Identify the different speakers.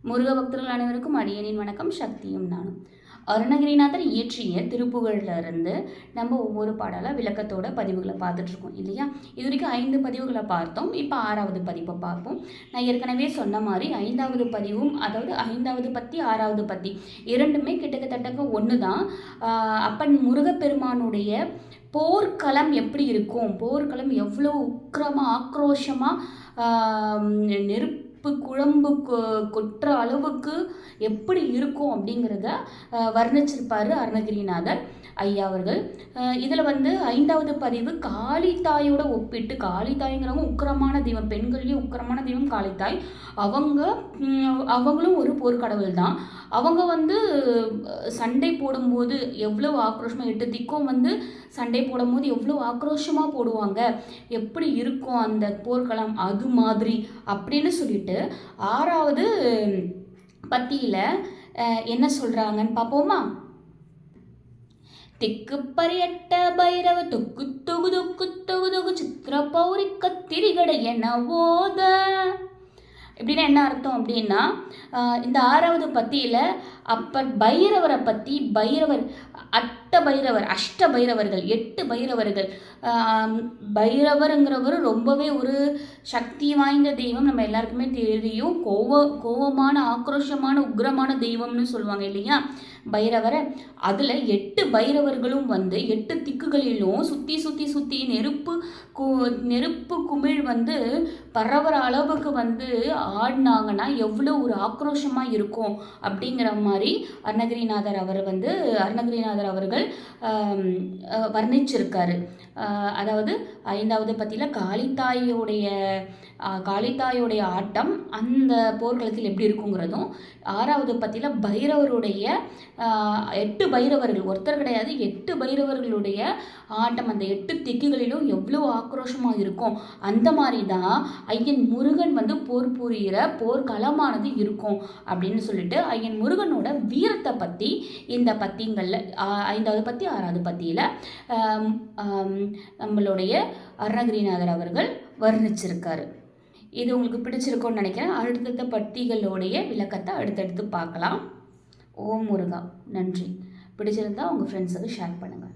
Speaker 1: முருக பக்தர்கள் அனைவருக்கும் அடியனின் வணக்கம். சக்தியும் நானும். அருணகிரிநாதர் இயற்றிய திருப்புகழிலிருந்து நம்ம ஒவ்வொரு பாடலாக விளக்கத்தோட பதிவுகளை பார்த்துட்ருக்கோம் இல்லையா? இது வரைக்கும் 5 பதிவுகளை பார்த்தோம். இப்போ 6வது பதிப்பை பார்ப்போம். நான் ஏற்கனவே சொன்ன மாதிரி 5வது பதிவும், அதாவது 5வது பத்தி 6வது பத்தி இரண்டுமே கிட்டத்தட்ட ஒன்று தான். அப்பன் முருகப்பெருமானுடைய போர்க்களம் எப்படி இருக்கும், போர்க்களம் எவ்வளோ உக்கிரமாக ஆக்ரோஷமாக நெருப்பு குழம்பு கொட்டுற அளவுக்கு எப்படி இருக்கும் அப்படிங்கிறத வர்ணிச்சிருப்பார் அருணகிரிநாதர் ஐயா அவர்கள். இதில் 5வது பதிவு காளித்தாயோட ஒப்பிட்டு, காளித்தாய்ங்கிறவங்க உக்கிரமான தெய்வம், பெண்கள்லேயும் உக்கிரமான தெய்வம் காளித்தாய். அவங்களும் ஒரு போர்க்கடவுள் தான். அவங்க சண்டை போடும்போது எவ்வளோ ஆக்ரோஷமாக, 8 திக்கும் சண்டை போடும்போது எவ்வளோ ஆக்ரோஷமாக போடுவாங்க, எப்படி இருக்கும் அந்த போர்க்களம், அது மாதிரி அப்படின்னு சொல்லிட்டு 6வது பத்தியில் என்ன சொல்கிறாங்கன்னு பார்ப்போமா? திக்கு பரியட்ட பைரவ தொக்கு தொகு தொக்கு தொகு தொகு சித்திர பௌரி கத்திரிகடை என்ன ஓத. இப்படின்னா என்ன அர்த்தம் அப்படின்னா, இந்த 6வது பத்தியில் அப்பர் பைரவரை பற்றி, பைரவர் அஷ்ட பைரவர்கள் 8 பைரவர்கள். பைரவருங்கிறவர் ரொம்பவே ஒரு சக்தி வாய்ந்த தெய்வம், நம்ம எல்லாருக்குமே தெரியும். கோவமான ஆக்ரோஷமான உக்ரமான தெய்வம்னு சொல்லுவாங்க இல்லையா பைரவரை. அதில் 8 பைரவர்களும் 8 திக்குகளிலும் சுற்றி சுற்றி சுற்றி நெருப்பு குமிழ் பரவற அளவுக்கு ஆடினாங்கன்னா எவ்வளோ ஒரு ஆக்ரோஷமாக இருக்கும் அப்படிங்கிற மாதிரி அருணகிரிநாதர் அவர்கள் வர்ணிச்சிருக்காரு. அதாவது 5வது பத்தியில் காளித்தாயோடைய ஆட்டம் அந்த போர்க்களத்தில் எப்படி இருக்குங்கிறதும், 6வது பத்தியில் பைரவருடைய 8 பைரவர்கள், ஒருத்தர் கிடையாது 8 பைரவர்களுடைய ஆட்டம் அந்த 8 திக்குகளிலும் எவ்வளோ ஆக்ரோஷமாக இருக்கும். அந்த மாதிரி தான் ஐயன் முருகன் போர் புரிகிற போர்க்களமானது இருக்கும் அப்படின்னு சொல்லிட்டு ஐயன் முருகனோட வீரத்தை பற்றி இந்த பத்திங்களில் 5வது பத்தி 6வது பத்தியில் நம்மளுடைய அருணகிரிநாதர் அவர்கள் வர்ணிச்சிருக்காரு. இது உங்களுக்கு பிடிச்சிருக்கும்னு நினைக்கிறேன். அடுத்தடுத்த பத்திகளுடைய விளக்கத்தை அடுத்தடுத்து பார்க்கலாம். ஓம் முருகா. நன்றி. பிடிச்சிருந்தா உங்கள் ஃப்ரெண்ட்ஸுக்கு ஷேர் பண்ணுங்கள்.